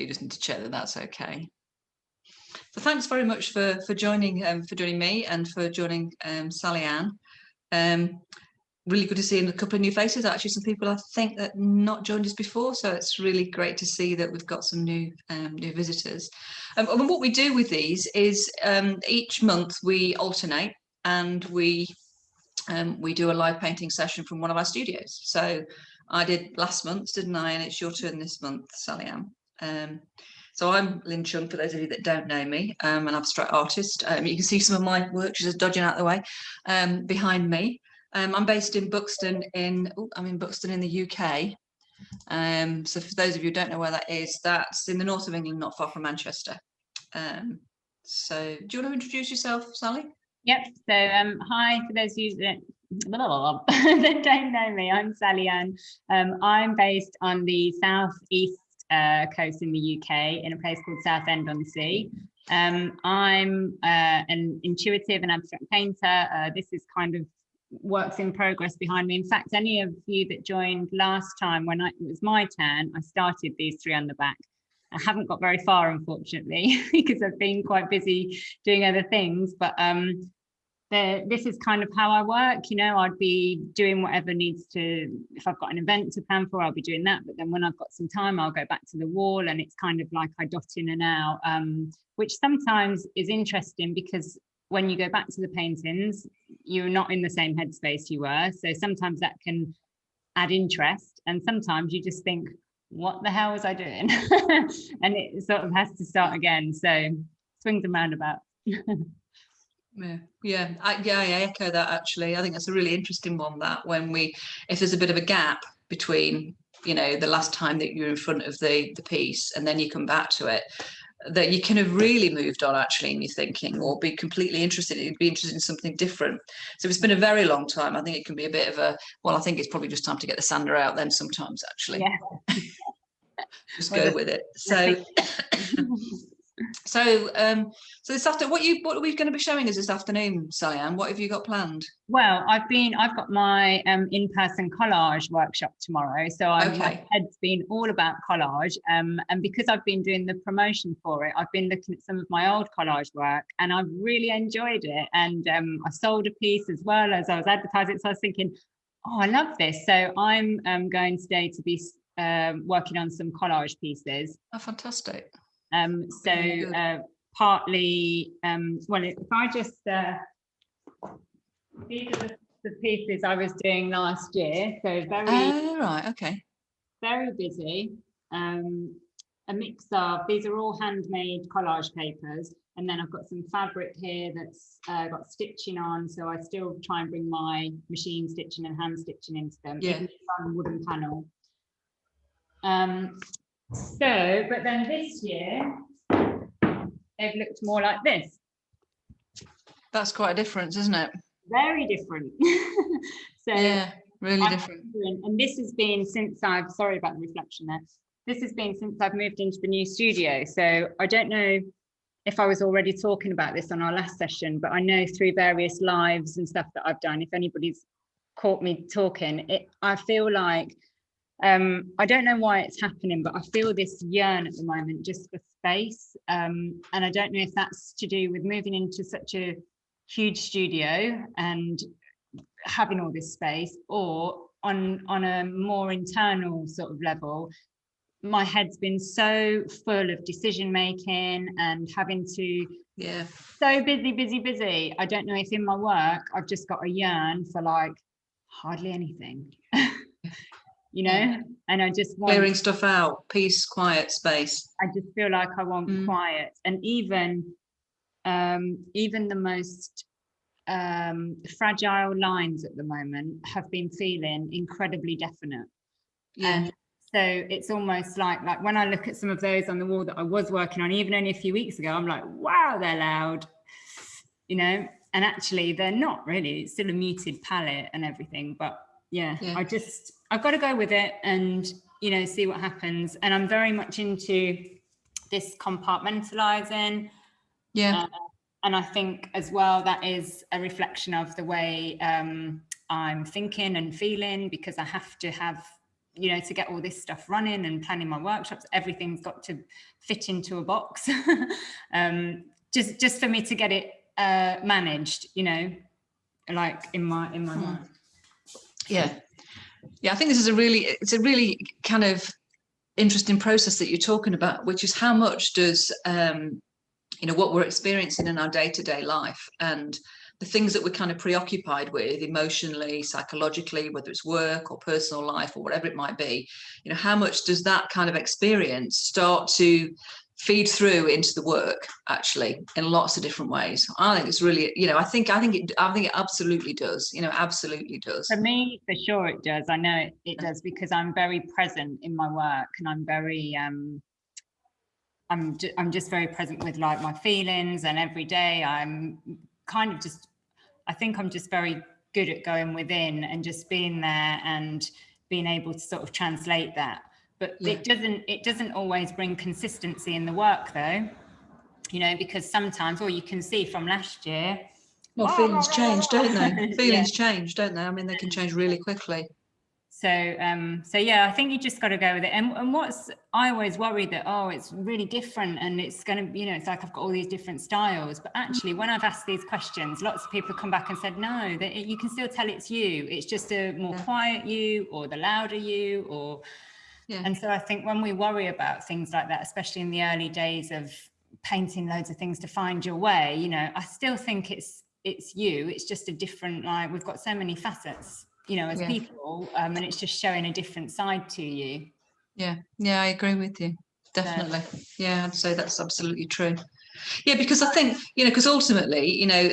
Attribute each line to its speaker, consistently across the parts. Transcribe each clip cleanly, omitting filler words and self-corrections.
Speaker 1: So you just need to check that that's okay. So thanks very much for joining me and for joining Sally Ann. Really good to see a couple of new faces. Actually, some people I think that not joined us before, so it's really great to see that we've got some new visitors. And what we do with these is each month we alternate and we do a live painting session from one of our studios. So I did last month, didn't I? And it's your turn this month, Sally Ann. So I'm Lynn Chung, for those of you that don't know me, an abstract artist. You can see some of my work just dodging out of the way behind me. I'm based in Buxton I'm in Buxton in the UK. So for those of you who don't know where that is, that's in the north of England, not far from Manchester. So do you want to introduce yourself, Sally?
Speaker 2: Yep. So hi, for those of you that that don't know me, I'm Sally Ann. I'm based on the southeast coast in the UK in a place called Southend-on-Sea. I'm an intuitive and abstract painter. This is kind of works in progress behind me. In fact, any of you that joined last time when it was my turn, I started these three on the back. I haven't got very far, unfortunately, because I've been quite busy doing other things, but this is kind of how I work. You know, I'd be doing whatever needs to, if I've got an event to plan for, I'll be doing that. But then when I've got some time, I'll go back to the wall, and it's kind of like I dot in and out, which sometimes is interesting because when you go back to the paintings, you're not in the same headspace you were. So sometimes that can add interest, and sometimes you just think, what the hell was I doing? And it sort of has to start again. So swings and roundabouts.
Speaker 1: Yeah, I echo that actually. I think that's a really interesting one, that if there's a bit of a gap between, you know, the last time that you're in front of the piece and then you come back to it, that you can have really moved on actually in your thinking, or be completely interested in something different. So if it's been a very long time, I think it can be a bit of a, well, I think it's probably just time to get the sander out then sometimes actually.
Speaker 2: Yeah.
Speaker 1: Just go with it. So this afternoon, what are we going to be showing us this afternoon, Sally Ann? What have you got planned?
Speaker 2: Well, I've got my in-person collage workshop tomorrow. So my head's been all about collage. And because I've been doing the promotion for it, I've been looking at some of my old collage work, and I've really enjoyed it. And I sold a piece as well as I was advertising. So I was thinking, oh, I love this. So I'm going today to be working on some collage pieces.
Speaker 1: Oh, fantastic.
Speaker 2: Partly, well, if I just, these are the pieces I was doing last year. So very busy. A mix of, these are all handmade collage papers. And then I've got some fabric here that's got stitching on. So I still try and bring my machine stitching and hand stitching into them, even on a wooden panel. But then this year, they've looked more like this.
Speaker 1: That's quite a difference, isn't it?
Speaker 2: Very different. So
Speaker 1: yeah, really different.
Speaker 2: And this has been since sorry about the reflection there. This has been since I've moved into the new studio. So I don't know if I was already talking about this on our last session, but I know through various lives and stuff that I've done, if anybody's caught me talking, I feel like, I don't know why it's happening, but I feel this yearn at the moment just for space. And I don't know if that's to do with moving into such a huge studio and having all this space, or on a more internal sort of level. My head's been so full of decision making and having to, so busy. I don't know if in my work I've just got a yearn for like hardly anything. You know, and I just want
Speaker 1: clearing stuff out, peace, quiet, space.
Speaker 2: I just feel like I want quiet, and even the most fragile lines at the moment have been feeling incredibly definite. And so it's almost like when I look at some of those on the wall that I was working on, even only a few weeks ago, I'm like, wow, they're loud, you know, and actually they're not really. It's still a muted palette and everything, but I've got to go with it and, you know, see what happens. And I'm very much into this compartmentalizing. Yeah. And I think as well, that is a reflection of the way I'm thinking and feeling, because I have to have, you know, to get all this stuff running and planning my workshops, everything's got to fit into a box. Just for me to get it managed, you know, like in my mind.
Speaker 1: Yeah, I think this is it's a really kind of interesting process that you're talking about, which is how much does you know, what we're experiencing in our day-to-day life and the things that we're kind of preoccupied with emotionally, psychologically, whether it's work or personal life or whatever it might be, you know, how much does that kind of experience start to feed through into the work actually in lots of different ways? I think it's really, you know, I think it absolutely does, you know, absolutely does.
Speaker 2: For me, for sure it does. I know it does, because I'm very present in my work, and I'm very I'm just very present with like my feelings, and every day I'm kind of just, I think I'm just very good at going within and just being there and being able to sort of translate that. But it doesn't always bring consistency in the work though, you know, because sometimes, or you can see from last year,
Speaker 1: well, feelings change, don't they? Feelings
Speaker 2: yeah.
Speaker 1: change, don't they? I mean, they can change really quickly.
Speaker 2: So yeah, I think you just got to go with it. And I always worry that, oh, it's really different and it's going to, you know, it's like I've got all these different styles. But actually, when I've asked these questions, lots of people come back and said, no, that you can still tell it's you. It's just a more quiet you, or the louder you, or. Yeah. And so I think when we worry about things like that, especially in the early days of painting loads of things to find your way, you know, I still think it's you. It's just a different, like, we've got so many facets, you know, as people, and it's just showing a different side to you.
Speaker 1: Yeah, I agree with you, definitely. Yeah, I'd say that's absolutely true. Yeah, because I think, you know, because ultimately, you know,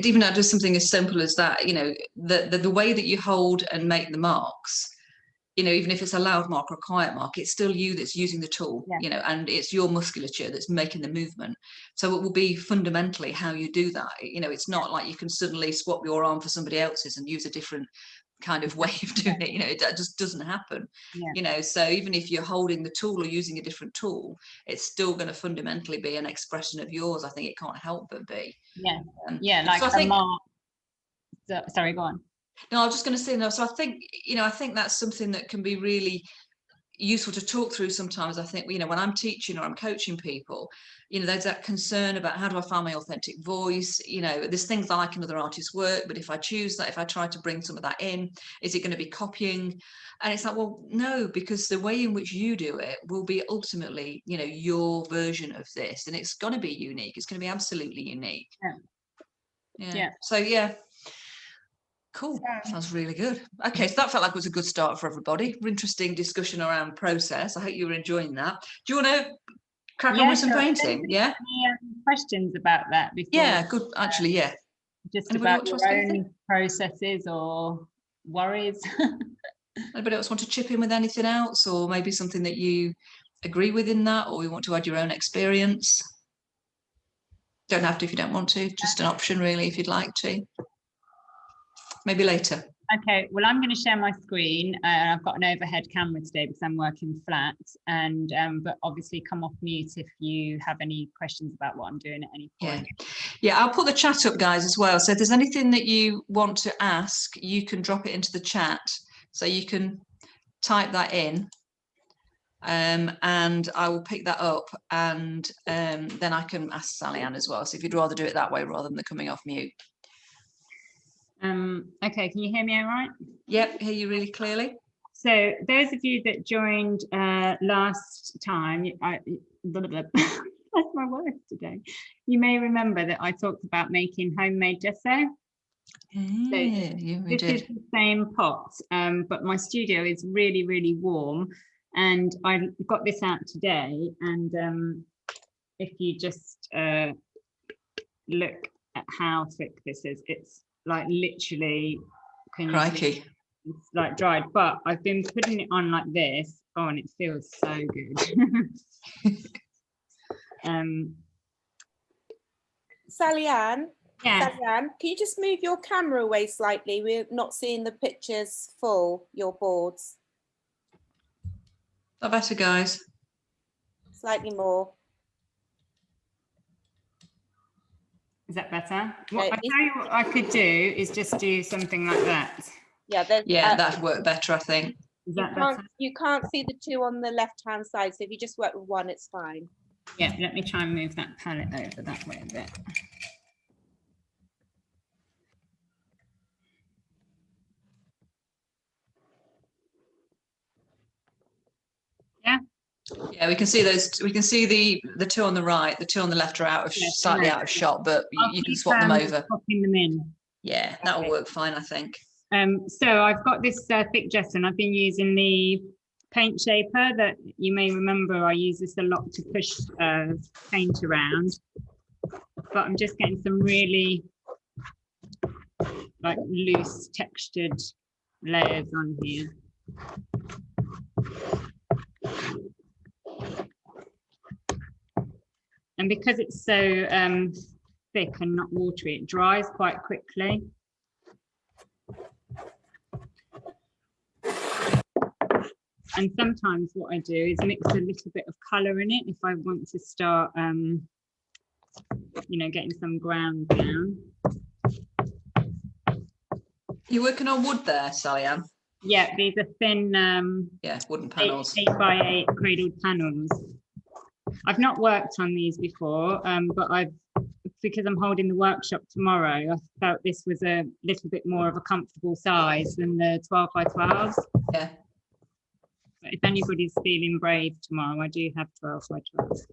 Speaker 1: even out of something as simple as that, you know, the way that you hold and make the marks, you know, even if it's a loud mark or a quiet mark, it's still you that's using the tool, you know, and it's your musculature that's making the movement. So it will be fundamentally how you do that. You know, it's not like you can suddenly swap your arm for somebody else's and use a different kind of way of doing it. You know, that just doesn't happen. You know, so even if you're holding the tool or using a different tool, it's still going to fundamentally be an expression of yours. I think it can't help but be.
Speaker 2: Like
Speaker 1: so I think,
Speaker 2: mark. Sorry, go on.
Speaker 1: No, I was just going to say, no, so I think, you know, I think that's something that can be really useful to talk through sometimes. I think, you know, when I'm teaching or I'm coaching people, you know, there's that concern about how do I find my authentic voice? You know, there's things I like in other artists' work, but if I choose that, if I try to bring some of that in, is it going to be copying? And it's like, well, no, because the way in which you do it will be ultimately, you know, your version of this, and it's going to be unique. It's going to be absolutely unique. So cool. Sounds really good. Okay, so that felt like it was a good start for everybody. Interesting discussion around process. I hope you were enjoying that. Do you want to crack on with some painting? Yeah.
Speaker 2: Any questions about that before?
Speaker 1: Yeah, good. Actually, yeah.
Speaker 2: Just anybody about your own processes or worries.
Speaker 1: Anybody else want to chip in with anything else, or maybe something that you agree with in that, or you want to add your own experience? Don't have to if you don't want to. Just an option, really, if you'd like to. Maybe later.
Speaker 2: Okay, well, I'm going to share my screen. I've got an overhead camera today because I'm working flat, and but obviously come off mute if you have any questions about what I'm doing at any point.
Speaker 1: Yeah, I'll put the chat up, guys, as well. So if there's anything that you want to ask, you can drop it into the chat. So you can type that in, and I will pick that up, and then I can ask Sally Ann as well. So if you'd rather do it that way rather than coming off mute.
Speaker 2: Okay, can you hear me all right?
Speaker 1: Yep, hear you really clearly.
Speaker 2: So those of you that joined last time, that's my words today. You may remember that I talked about making homemade gesso. This is the same pot, but my studio is really, really warm, and I got this out today. And if you just look at how thick this is, it's like literally,
Speaker 1: crikey,
Speaker 2: it's like dried, but I've been putting it on like this. Oh, and it feels so good.
Speaker 3: Sally Ann, Sally Ann, can you just move your camera away slightly? We're not seeing the pictures full, your boards.
Speaker 1: Not better, guys.
Speaker 3: Slightly more.
Speaker 2: Is that better? What I tell you what I could do is just do something like that.
Speaker 3: Yeah,
Speaker 1: that'd work better, I think.
Speaker 2: Is that better?
Speaker 3: You can't see the two on the left hand side, so if you just work with one, it's fine.
Speaker 2: Yeah, let me try and move that palette over that way a bit. Yeah.
Speaker 1: Yeah, we can see those. We can see the two on the right, the two on the left are out of
Speaker 2: Yes,
Speaker 1: slightly
Speaker 2: yeah.
Speaker 1: out of shot, but
Speaker 2: I'll
Speaker 1: you can
Speaker 2: keep,
Speaker 1: swap them over.
Speaker 2: popping them in.
Speaker 1: Yeah, that'll work fine, I think.
Speaker 2: So I've got this thick gesso, and I've been using the paint shaper that you may remember. I use this a lot to push paint around, but I'm just getting some really like loose textured layers on here. And because it's so thick and not watery, it dries quite quickly. And sometimes what I do is mix a little bit of colour in it if I want to start, you know, getting some ground down.
Speaker 1: You're working on wood there, Sally-Ann?
Speaker 2: Yeah, these are thin
Speaker 1: yeah, wooden panels.
Speaker 2: 8x8 cradled panels. I've not worked on these before, but because I'm holding the workshop tomorrow, I felt this was a little bit more of a comfortable size than the 12x12s.
Speaker 1: Yeah.
Speaker 2: But if anybody's feeling brave tomorrow, I do have 12x12s.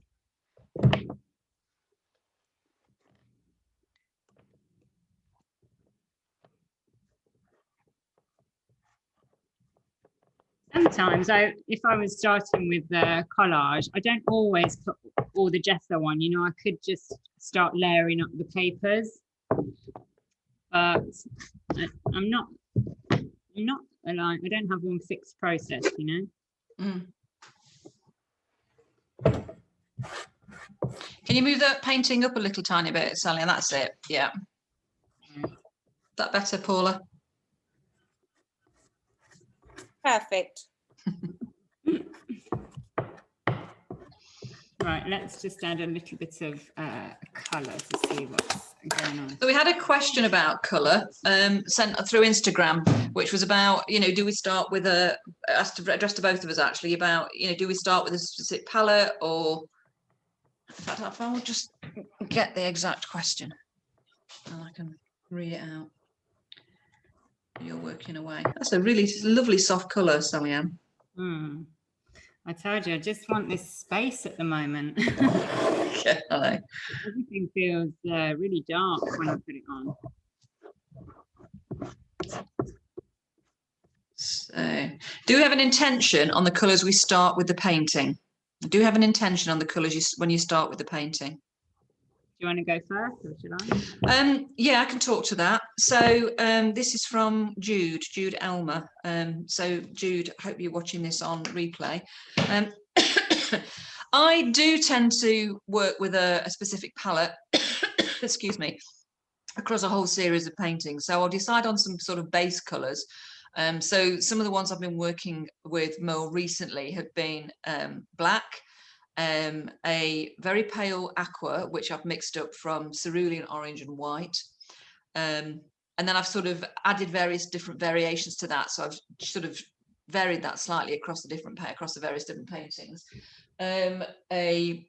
Speaker 2: Sometimes, if I was starting with collage, I don't always put all the gesso on. You know, I could just start layering up the papers, but I'm not aligned. I don't have one fixed process, you know.
Speaker 1: Can you move that painting up a little tiny bit, Sally? And that's it. Yeah. That better, Paula?
Speaker 3: Perfect.
Speaker 2: Right, let's just add a little bit of colour to see what's going on.
Speaker 1: So we had a question about colour sent through Instagram, which was about, you know, do we start with addressed to both of us actually, about, you know, do we start with a specific palette, or in fact, if I will just get the exact question and I can read it out. You're working away. That's a really lovely soft colour, Sally-Ann.
Speaker 2: I told you, I just want this space at the moment.
Speaker 1: Yeah, I know.
Speaker 2: Everything feels really dark when I put it on.
Speaker 1: So, do we have an intention on the colours we start with the painting? Do you have an intention on the colours when you start with the painting?
Speaker 2: Do you want to go first, or should I?
Speaker 1: Yeah, I can talk to that. So this is from Jude Elmer. So Jude, I hope you're watching this on replay. I do tend to work with a specific palette, excuse me, across a whole series of paintings. So I'll decide on some sort of base colours. So some of the ones I've been working with more recently have been black, a very pale aqua, which I've mixed up from cerulean orange and white. And then I've sort of added various different variations to that. So I've sort of varied that slightly across the various different paintings. A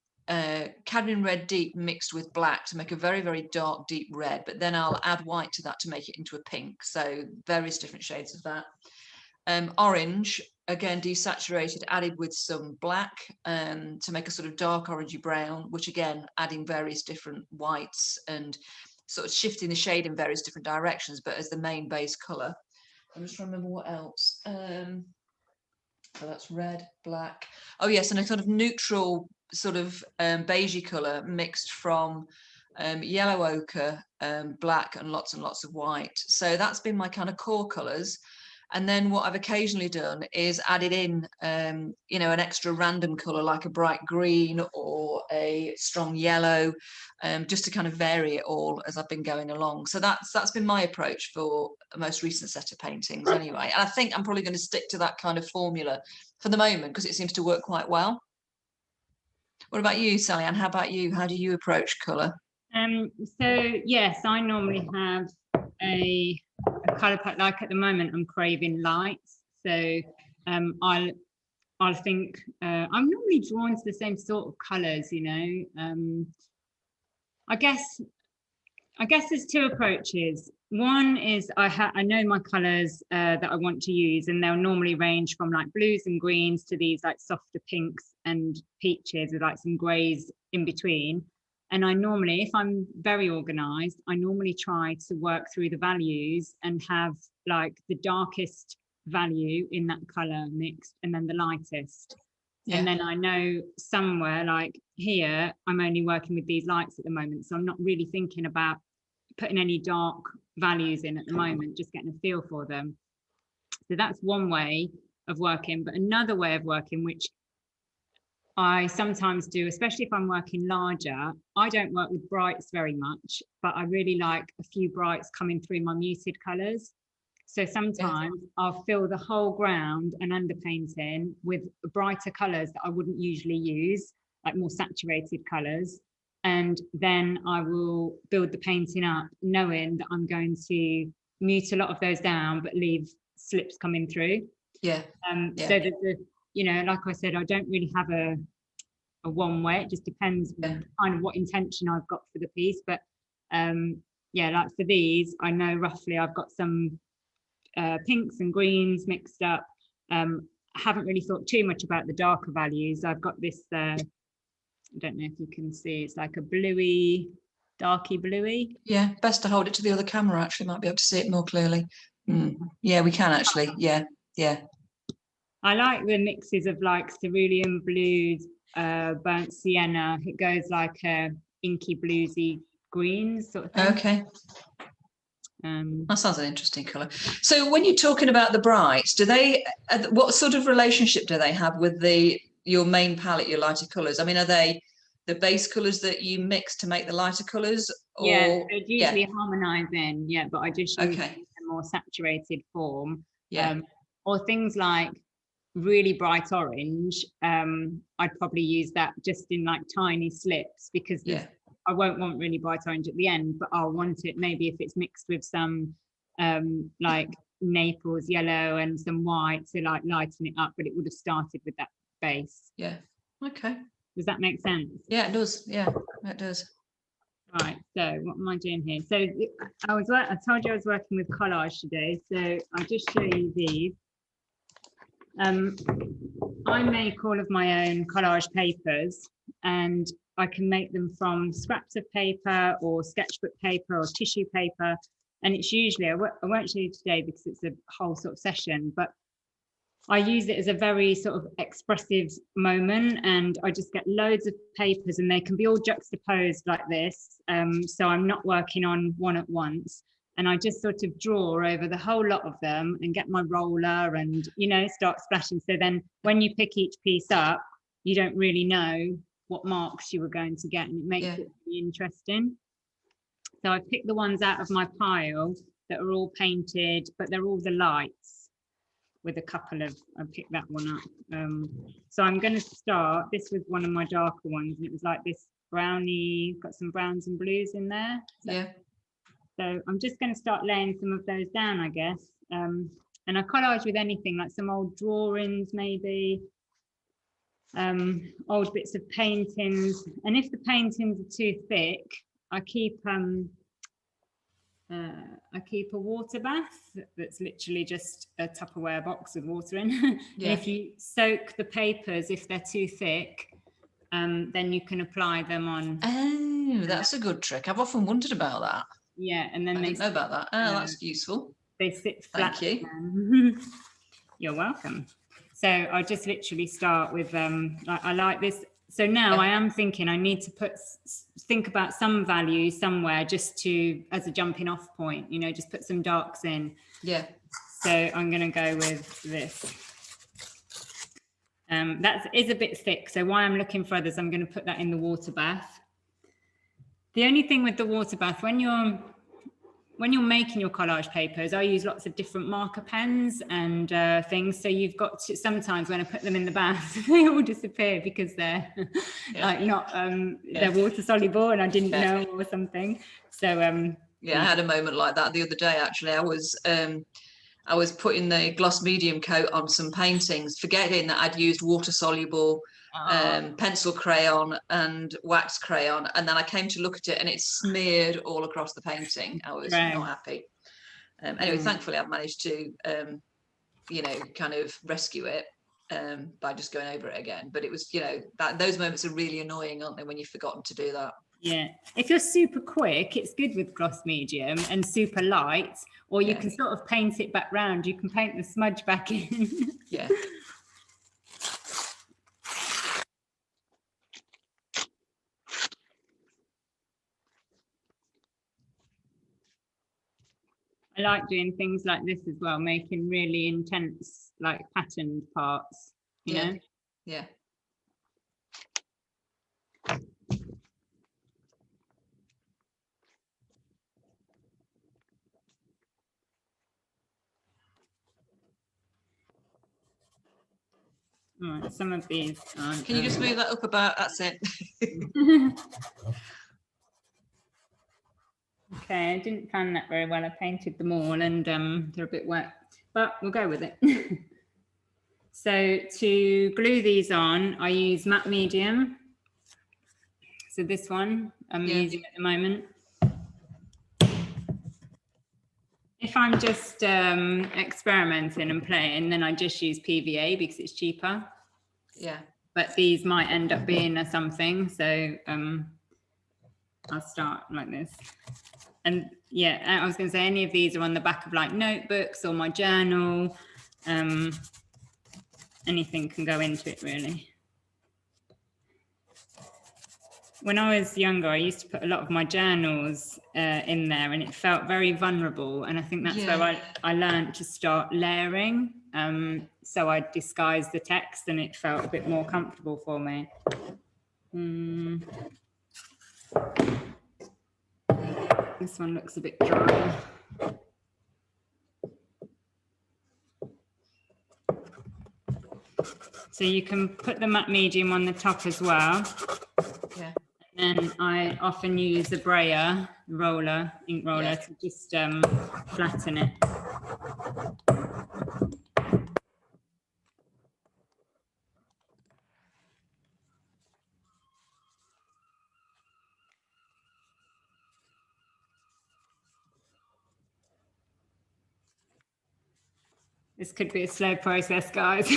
Speaker 1: cadmium red deep mixed with black to make a very, very dark deep red, but then I'll add white to that to make it into a pink. So various different shades of that. Orange, again desaturated, added with some black to make a sort of dark orangey brown, which again adding various different whites and sort of shifting the shade in various different directions, but as the main base color. I'm just trying to remember what else. So that's red, black. Oh yes, and a sort of neutral sort of beigey color mixed from yellow ochre, black, and lots of white. So that's been my kind of core colors. And then what I've occasionally done is added in, you know, an extra random color like a bright green or a strong yellow, just to kind of vary it all as I've been going along. So that's been my approach for a most recent set of paintings anyway. And I think I'm probably going to stick to that kind of formula for the moment because it seems to work quite well. What about you, Sally-Ann? How about you? How do you approach color?
Speaker 2: So yes, I normally have a color palette. Like at the moment, I'm craving lights. So I'll think I'm normally drawn to the same sort of colours, you know. I guess there's two approaches. One is I know my colours that I want to use, and they'll normally range from like blues and greens to these like softer pinks and peaches with like some greys in between. And I normally, if I'm very organised, I normally try to work through the values and have like the darkest value in that colour mixed and then the lightest. Yeah. And then I know somewhere like here, I'm only working with these lights at the moment. So I'm not really thinking about putting any dark values in at the moment, just getting a feel for them. So that's one way of working. But another way of working, which I sometimes do, especially if I'm working larger, I don't work with brights very much, but I really like a few brights coming through my muted colours. So sometimes I'll fill the whole ground and underpainting with brighter colours that I wouldn't usually use, like more saturated colours. And then I will build the painting up knowing that I'm going to mute a lot of those down, but leave slips coming through.
Speaker 1: Yeah.
Speaker 2: So that you know, like I said, I don't really have a one way. It just depends kind of what intention I've got for the piece. But yeah, like for these, I know roughly I've got some pinks and greens mixed up. I haven't really thought too much about the darker values. I've got this, I don't know if you can see, it's like a bluey, darky bluey.
Speaker 1: Yeah, best to hold it to the other camera, actually, might be able to see it more clearly. Yeah, we can actually, yeah.
Speaker 2: I like the mixes of like cerulean blues, burnt sienna. It goes like a inky bluesy greens sort of thing.
Speaker 1: Okay. That sounds an interesting colour. So when you're talking about the brights, do they, what sort of relationship do they have with your main palette, your lighter colours? I mean, are they the base colours that you mix to make the lighter colours? Or,
Speaker 2: yeah, it's usually harmonising, but I just use a more saturated form.
Speaker 1: Yeah.
Speaker 2: Or things like really bright orange, I'd probably use that just in like tiny slips, because I won't want really bright orange at the end, but I'll want it maybe if it's mixed with some like Naples yellow and some white to like lighten it up, but it would have started with that base.
Speaker 1: Yeah. Okay.
Speaker 2: Does that make sense?
Speaker 1: Yeah, it does. Yeah, it does.
Speaker 2: Right. So what am I doing here? So I told you I was working with Collage today. So I'll just show you these. I make all of my own collage papers, and I can make them from scraps of paper or sketchbook paper or tissue paper. And it's usually, I won't show you today because it's a whole sort of session, but I use it as a very sort of expressive moment, and I just get loads of papers and they can be all juxtaposed like this. So I'm not working on one at once. And I just sort of draw over the whole lot of them and get my roller and, you know, start splashing. So then when you pick each piece up, you don't really know what marks you were going to get, and it makes it really interesting. So I picked the ones out of my pile that are all painted, but they're all the lights with a couple of, I picked that one up. So I'm going to start, this was one of my darker ones, and it was like this brownie, got some browns and blues in there. So I'm just going to start laying some of those down, I guess. And I collage with anything, like some old drawings, maybe, old bits of paintings. And if the paintings are too thick, I keep a water bath that's literally just a Tupperware box with water in. And if you soak the papers, if they're too thick, then you can apply them on.
Speaker 1: Oh, that's a good trick. I've often wondered about that.
Speaker 2: Yeah, and then
Speaker 1: I didn't know about that. Oh, that's useful.
Speaker 2: They sit flat.
Speaker 1: Thank you.
Speaker 2: You're welcome. So I just literally start with I like this. So now I am thinking I need to think about some value somewhere just to, as a jumping off point, you know, just put some darks in. Yeah. So I'm going to go with this. That is a bit thick. So while I'm looking for others, I'm going to put that in the water bath. The only thing with the water bath, when you're making your collage papers, I use lots of different marker pens and things. So you've got to, sometimes when I put them in the bath, they all disappear because they're like not, they're water soluble, and I didn't know or something. So I had a moment like that the other day. Actually, I
Speaker 1: I was putting the gloss medium coat on some paintings, forgetting that I'd used water soluble pencil crayon and wax crayon, and then I came to look at it and it smeared all across the painting. I was not happy. Anyway, thankfully I've managed to you know, kind of rescue it by just going over it again. But it was, you know, that those moments are really annoying, aren't they, when you've forgotten to do that?
Speaker 2: Yeah, if you're super quick, it's good with gloss medium, and super light, or you can sort of paint it back round. You can paint the smudge back in.
Speaker 1: Yeah.
Speaker 2: I like doing things like this as well, making really intense, like patterned parts, you know?
Speaker 1: Yeah.
Speaker 2: Right, some of these aren't.
Speaker 1: Can you just move that up about? That's it.
Speaker 2: Okay, I didn't plan that very well. I painted them all and they're a bit wet, but we'll go with it. So to glue these on, I use matte medium. So this one I'm using at the moment. If I'm just experimenting and playing, then I just use PVA because it's cheaper.
Speaker 1: Yeah.
Speaker 2: But these might end up being something, so I'll start like this. And yeah, I was going to say any of these are on the back of like notebooks or my journal. Anything can go into it really. When I was younger, I used to put a lot of my journals in there, and it felt very vulnerable. And I think that's where I learned to start layering. So I disguised the text and it felt a bit more comfortable for me. This one looks a bit dry. So you can put the matte medium on the top as well. Yeah. And I often use a brayer roller, ink roller, to just flatten it. This could be a slow process, guys.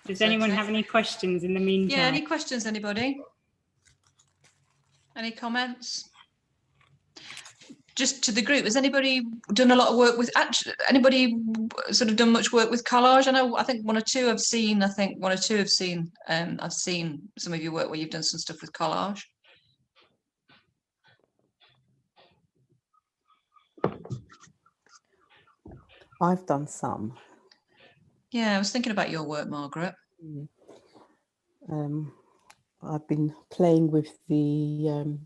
Speaker 2: Does anyone have any questions in the meantime?
Speaker 1: Yeah, any questions, anybody? Any comments? Just to the group, has anybody done a lot of work with, actually, anybody sort of done much work with collage? I think one or two I've seen, I've seen some of your work where you've done some stuff with collage.
Speaker 4: I've done some.
Speaker 1: Yeah, I was thinking about your work, Margaret.
Speaker 4: I've been playing with the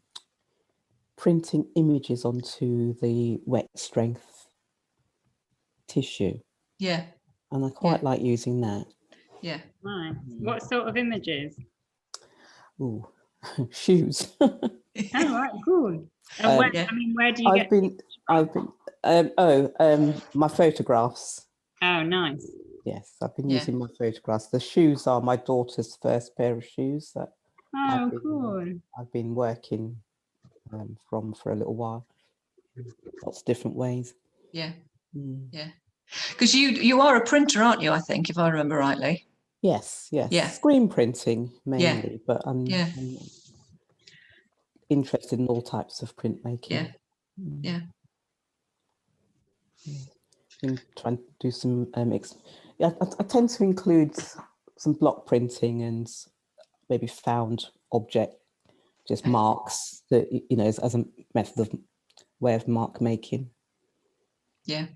Speaker 4: printing images onto the wet strength tissue.
Speaker 1: Yeah.
Speaker 4: And I quite like using that.
Speaker 2: Yeah. Nice. What sort of images?
Speaker 4: Ooh, shoes.
Speaker 2: Oh, right, cool. And where, I mean, where do you
Speaker 4: my photographs.
Speaker 2: Oh, nice.
Speaker 4: Yes, I've been using my photographs. The shoes are my daughter's first pair of shoes that I've been working from for a little while. Lots of different ways.
Speaker 1: Yeah. Yeah. Because you are a printer, aren't you? I think, if I remember rightly.
Speaker 4: Yes. Yeah. Screen printing mainly, but I'm interested in all types of printmaking.
Speaker 1: Yeah.
Speaker 4: Been trying to do some I tend to include some block printing and maybe found object, just marks that, you know, as a method of way of mark making.
Speaker 1: Yeah.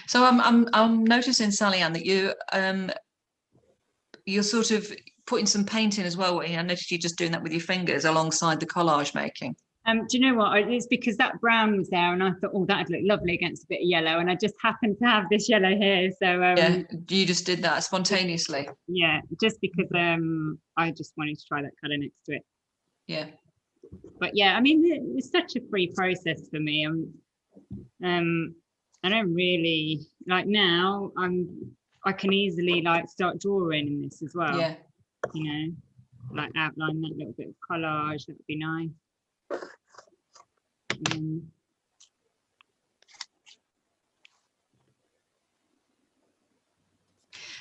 Speaker 1: So I'm noticing, Sally Ann, that you're sort of putting some paint in as well. I noticed you just doing that with your fingers alongside the collage making.
Speaker 2: Do you know what? It's because that brown was there and I thought, oh, that'd look lovely against a bit of yellow. And I just happened to have this yellow here. So
Speaker 1: yeah, you just did that spontaneously.
Speaker 2: Yeah, just because I just wanted to try that colour next to it.
Speaker 1: Yeah.
Speaker 2: But yeah, I mean, it's such a free process for me. I don't really like now. I can easily like start drawing in this as well.
Speaker 1: Yeah.
Speaker 2: You know, like outline that little bit of collage. That would be nice.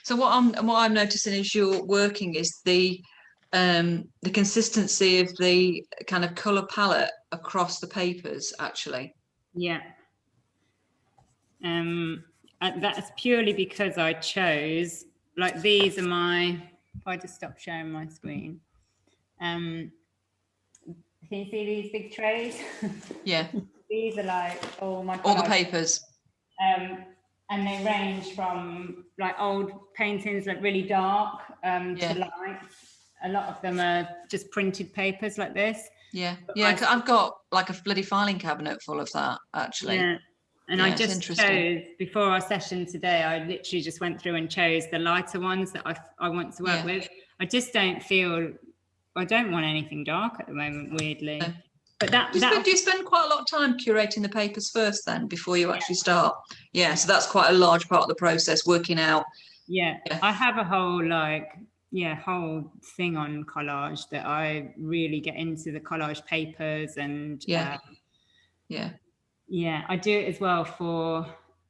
Speaker 1: So what I'm noticing is you're working is the consistency of the kind of color palette across the papers, actually.
Speaker 2: Yeah. That's purely because I chose, like, these are my, if I just stop sharing my screen. Can you see these big trays?
Speaker 1: Yeah.
Speaker 2: These are like all my
Speaker 1: All the
Speaker 2: collage.
Speaker 1: papers.
Speaker 2: And they range from like old paintings, like really dark,
Speaker 1: Yeah.
Speaker 2: to light. A lot of them are just printed papers like this.
Speaker 1: Yeah, yeah. 'Cause I've got like a bloody filing cabinet full of that, actually.
Speaker 2: Yeah. And
Speaker 1: Yeah,
Speaker 2: I
Speaker 1: it's
Speaker 2: just
Speaker 1: interesting.
Speaker 2: chose, before our session today, I literally just went through and chose the lighter ones that I want to work
Speaker 1: Yeah.
Speaker 2: with. I just don't feel, I don't want anything dark at the moment, weirdly.
Speaker 1: No.
Speaker 2: But
Speaker 1: Do you spend quite a lot of time curating the papers first then before you actually start? Yeah, so that's quite a large part of the process, working out.
Speaker 2: Yeah,
Speaker 1: Yeah.
Speaker 2: I have a whole whole thing on collage that I really get into the collage papers and
Speaker 1: Yeah.
Speaker 2: yeah, I do it as well for,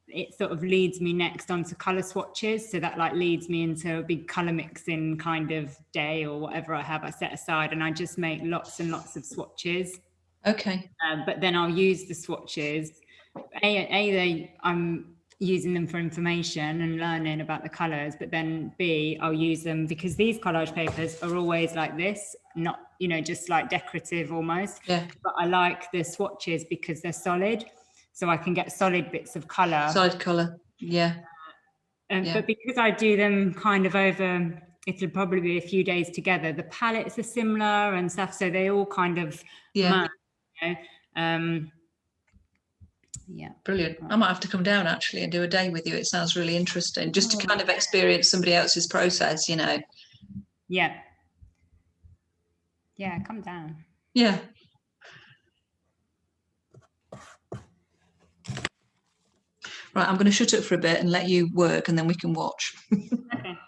Speaker 2: it sort of leads me next onto color swatches. So that like leads me into a big color mixing kind of day or whatever I have, I set aside and I just make lots and lots of swatches.
Speaker 1: Okay.
Speaker 2: But then I'll use the swatches. I'm using them for information and learning about the colors, but then B, I'll use them because these collage papers are always like this, not, you know, just like decorative almost.
Speaker 1: Yeah.
Speaker 2: But I like the swatches because they're solid. So I can get solid bits of color.
Speaker 1: Solid color. Yeah. Yeah.
Speaker 2: But because I do them kind of over, it'll probably be a few days together. The palettes are similar and stuff. So they all kind of merge, you know? Yeah.
Speaker 1: Brilliant. I might have to come down actually and do a day with you. It sounds really interesting, just to kind of experience somebody else's process, you know.
Speaker 2: Yeah. Yeah, come down.
Speaker 1: Yeah. Right, I'm going to shut it for a bit and let you work and then we can watch.
Speaker 2: Okay.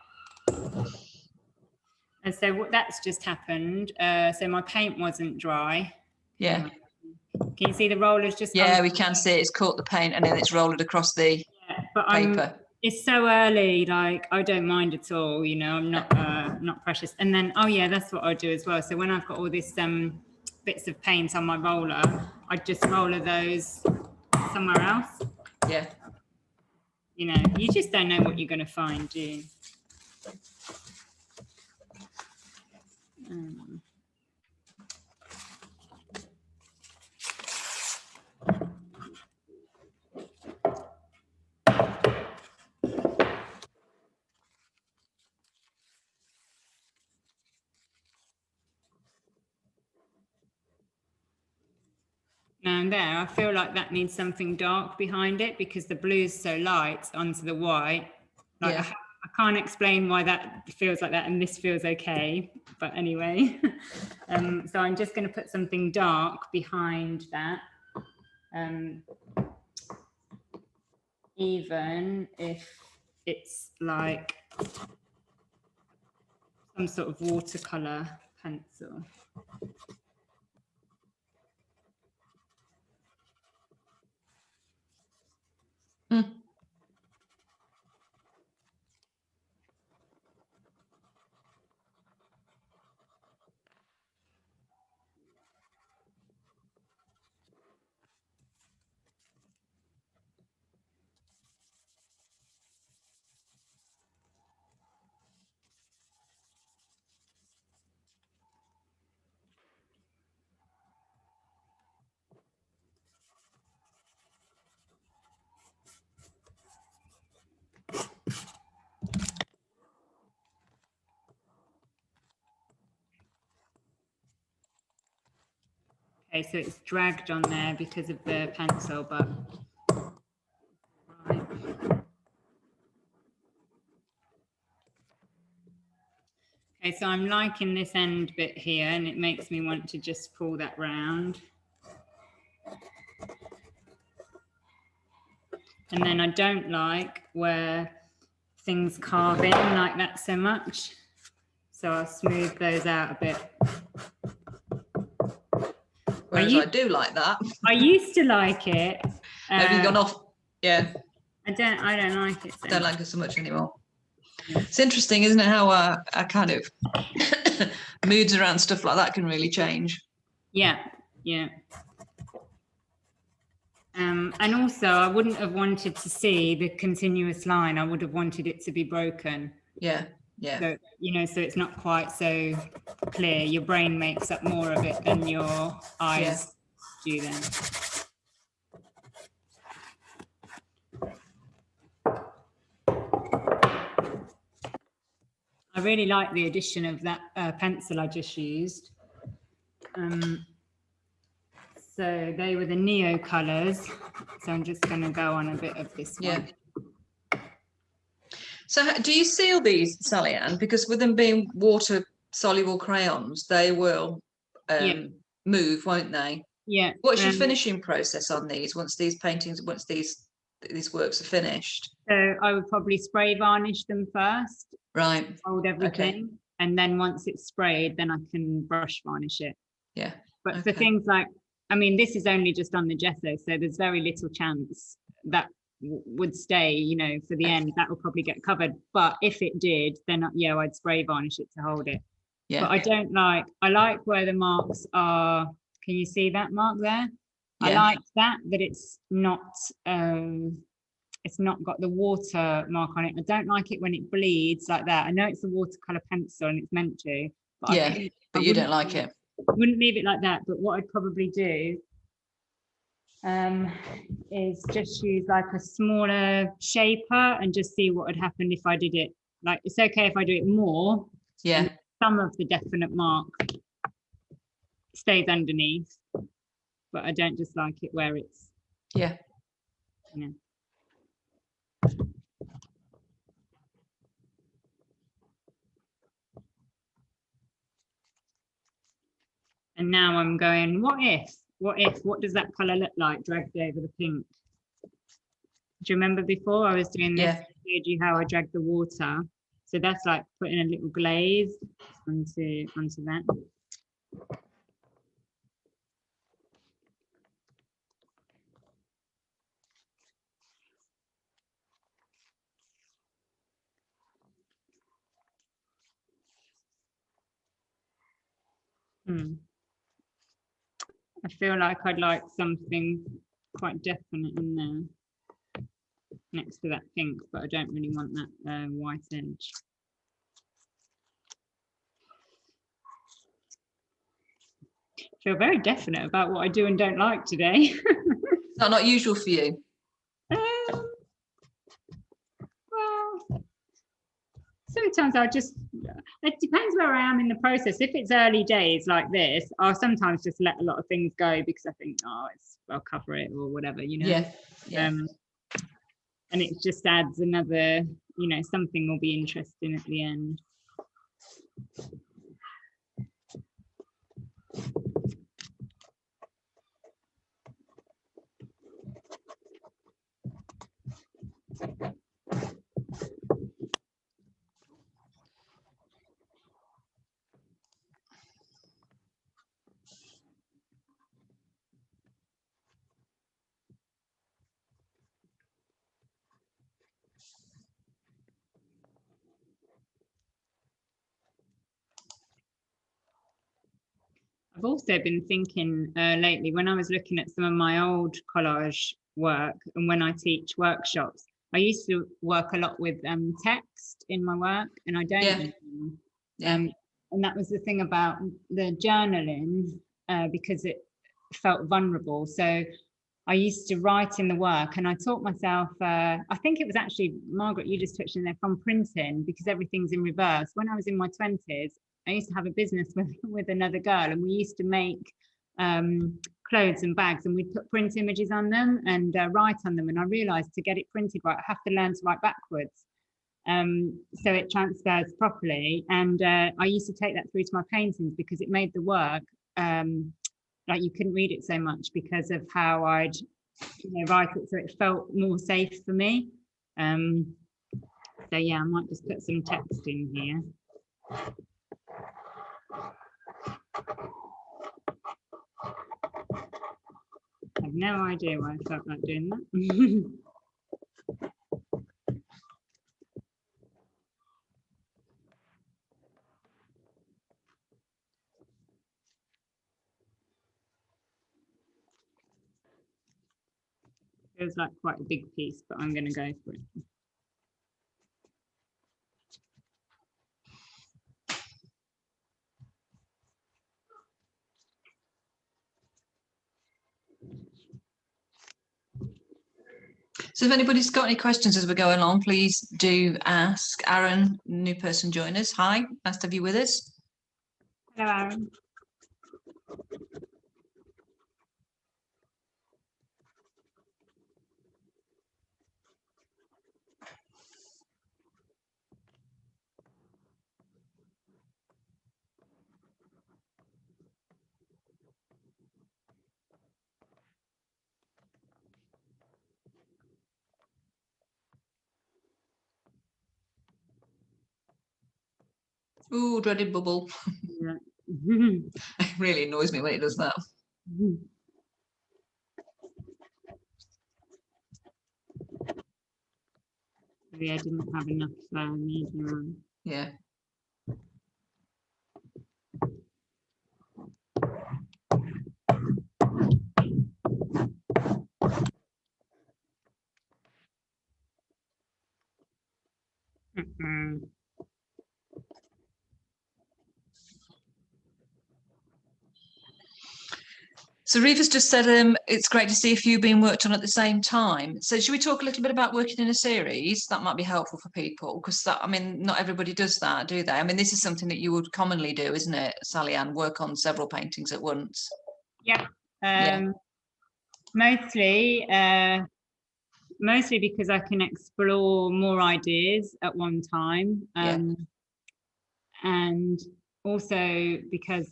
Speaker 2: And so that's just happened. So my paint wasn't dry.
Speaker 1: Yeah.
Speaker 2: Can you see the rollers just?
Speaker 1: Yeah, we can see it. It's caught the paint and then it's rolled across the paper.
Speaker 2: It's so early, like I don't mind at all, you know, I'm not precious. And then, oh yeah, that's what I do as well. So when I've got all this bits of paint on my roller, I just roller those somewhere else.
Speaker 1: Yeah.
Speaker 2: You know, you just don't know what you're going to find, do you? Now and there, I feel like that needs something dark behind it because the blue's so light onto the white. Like
Speaker 1: Yeah.
Speaker 2: I can't explain why that feels like that and this feels okay. But anyway, so I'm just going to put something dark behind that. Even if it's like some sort of watercolor pencil. Okay, so it's dragged on there because of the pencil, but right. Okay, so I'm liking this end bit here and it makes me want to just pull that round. And then I don't like where things carve in like that so much. So I'll smooth those out a bit.
Speaker 1: Whereas I do like that.
Speaker 2: I used to like it.
Speaker 1: Have you gone off? Yeah.
Speaker 2: I don't like it. So
Speaker 1: Don't like it so much anymore. It's interesting, isn't it, how our kind of moods around stuff like that can really change.
Speaker 2: Yeah, yeah. And also, I wouldn't have wanted to see the continuous line. I would have wanted it to be broken.
Speaker 1: Yeah, yeah.
Speaker 2: So, you know, so it's not quite so clear. Your brain makes up more of it than your eyes do then. I really like the addition of that pencil I just used. So they were the Neo colours. So I'm just going to go on a bit of this one.
Speaker 1: So do you seal these, Sally Ann? Because with them being water soluble crayons, they will move, won't they?
Speaker 2: Yeah.
Speaker 1: What's your finishing process on these once these works are finished?
Speaker 2: So I would probably spray varnish them first.
Speaker 1: Right.
Speaker 2: Hold everything. And then once it's sprayed, then I can brush varnish it.
Speaker 1: Yeah.
Speaker 2: But for things like, I mean, this is only just on the gesso, so there's very little chance that would stay, you know, for the end. That will probably get covered. But if it did, then yeah, I'd spray varnish it to hold it. Yeah. But I like where the marks are. Can you see that mark there? Yeah. I like that it's not got the water mark on it. I don't like it when it bleeds like that. I know it's a watercolor pencil and it's meant to. But
Speaker 1: but you don't like it.
Speaker 2: Wouldn't leave it like that. But what I'd probably do is just use like a smaller shaper and just see what would happen if I did it. Like, it's okay if I do it more.
Speaker 1: Yeah.
Speaker 2: Some of the definite mark stays underneath, but I don't just like it where it's.
Speaker 1: Yeah.
Speaker 2: You know. And now I'm going, what does that colour look like dragged over the pink? Do you remember before I was doing this? I showed you how I dragged the water. So that's like putting a little glaze onto that. I feel like I'd like something quite definite in there next to that pink, but I don't really want that white edge. I feel very definite about what I do and don't like today.
Speaker 1: Is that not usual for you?
Speaker 2: Well, sometimes it depends where I am in the process. If it's early days like this, I'll sometimes just let a lot of things go because I think, I'll cover it or whatever, you know. Yeah. And it just adds another, you know, something will be interesting at the end. I've also been thinking lately, when I was looking at some of my old collage work and when I teach workshops, I used to work a lot with text in my work, and I don't anymore. And that was the thing about the journaling, because it felt vulnerable. So I used to write in the work, and I taught myself, I think it was actually, Margaret, you just touched on there, from printing, because everything's in reverse. When I was in my 20s, I used to have a business with another girl, and we used to make clothes and bags, and we'd put print images on them and write on them. And I realized to get it printed right, I have to learn to write backwards, so it transfers properly. And I used to take that through to my paintings because it made the work like you couldn't read it so much because of how I'd write it so it felt more safe for me. So yeah, I might just put some text in here. I have no idea why I felt like doing that. Feels like quite a big piece, but I'm going to go for it.
Speaker 1: So if anybody's got any questions as we're going on, please do ask. Aaron, new person join us. Hi, nice to have you with us.
Speaker 2: Hello, Aaron.
Speaker 1: Ooh, dreaded bubble.
Speaker 2: Yeah.
Speaker 1: It really annoys me when it does that.
Speaker 2: Yeah, I didn't have enough medium on.
Speaker 1: Yeah. So Reva's just said it's great to see a few being worked on at the same time. So should we talk a little bit about working in a series? That might be helpful for people, because that, I mean, not everybody does that, do they? I mean, this is something that you would commonly do, isn't it, Sally Ann? Work on several paintings at once.
Speaker 2: Yep.
Speaker 1: Yeah.
Speaker 2: Mostly because I can explore more ideas at one time. And also because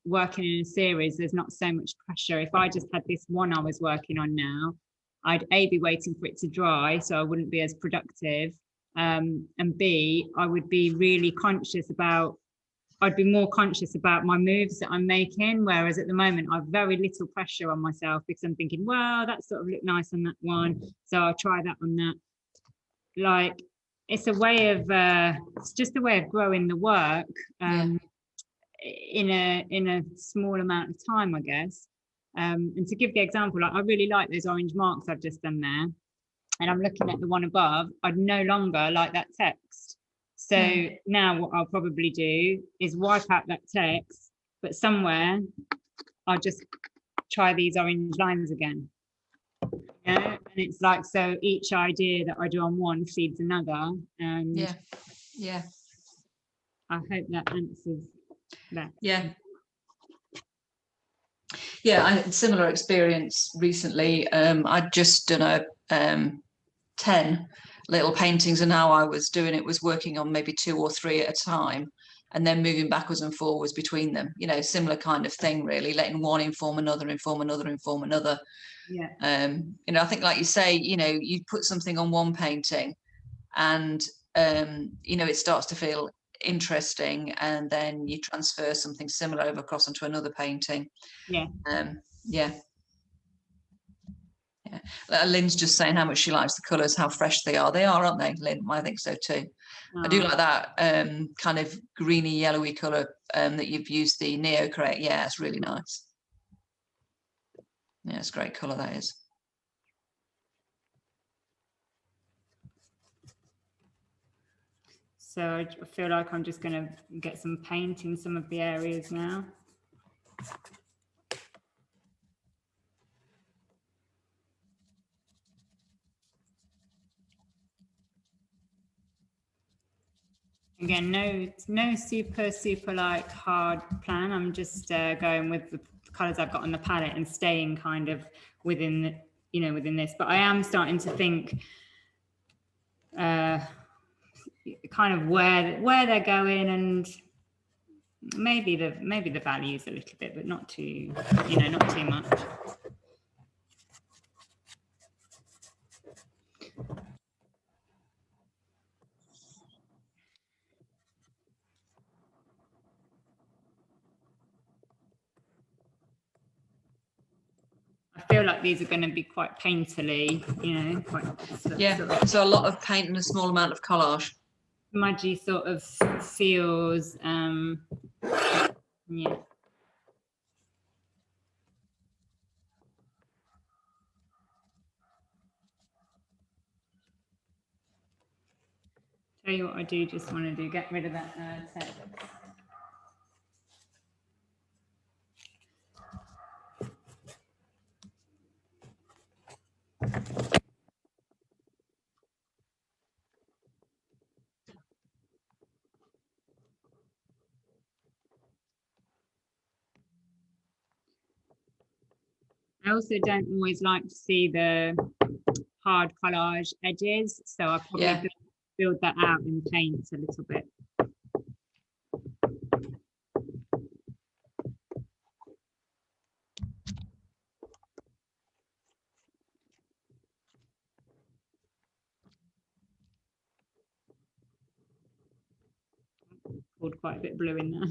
Speaker 2: working in a series, there's not so much pressure. If I just had this one I was working on now, I'd A, be waiting for it to dry, so I wouldn't be as productive, and B, I would be really conscious about, I'd be more conscious about my moves that I'm making, whereas at the moment I've very little pressure on myself because I'm thinking, well, that sort of looked nice on that one, so I'll try that on that. Like, it's a way of it's just a way of growing the work in a small amount of time, I guess. And to give the example, like, I really like those orange marks I've just done there, and I'm looking at the one above. I'd no longer like that text. So now what I'll probably do is wipe out that text, but somewhere I'll just try these orange lines again. Yeah, and it's like, so each idea that I do on one feeds another. And
Speaker 1: yeah,
Speaker 2: I hope that answers that.
Speaker 1: Yeah, I had a similar experience recently. I'd just done a 10 little paintings, and how I was doing it was working on maybe 2 or 3 at a time, and then moving backwards and forwards between them, you know, similar kind of thing, really, letting one inform another, inform another, inform another.
Speaker 2: Yeah.
Speaker 1: You know, I think, like you say, you know, you put something on one painting and you know, it starts to feel interesting, and then you transfer something similar over across onto another painting. Yeah. Lynn's just saying how much she likes the colours, how fresh they are. They are, aren't they, Lynn? I think so too. I do like that kind of greeny yellowy colour that you've used, the Neocrate. Yeah, it's really nice. Yeah, it's a great colour, that is.
Speaker 2: So I feel like I'm just going to get some paint in some of the areas now. Again, no super like hard plan. I'm just going with the colors I've got on the palette and staying kind of within the, you know, within this. But I am starting to think kind of where they're going, and maybe the values a little bit, but not too, you know, not too much. like these are going to be quite painterly, you know, quite
Speaker 1: Yeah,
Speaker 2: sort of
Speaker 1: so a lot of paint and a small amount of collage.
Speaker 2: smudgy sort of feels. Yeah. Tell you what I do just want to do, get rid of that text. I also don't always like to see the hard collage edges, so I probably build that out in paint a little bit. Poured quite a bit of blue in there.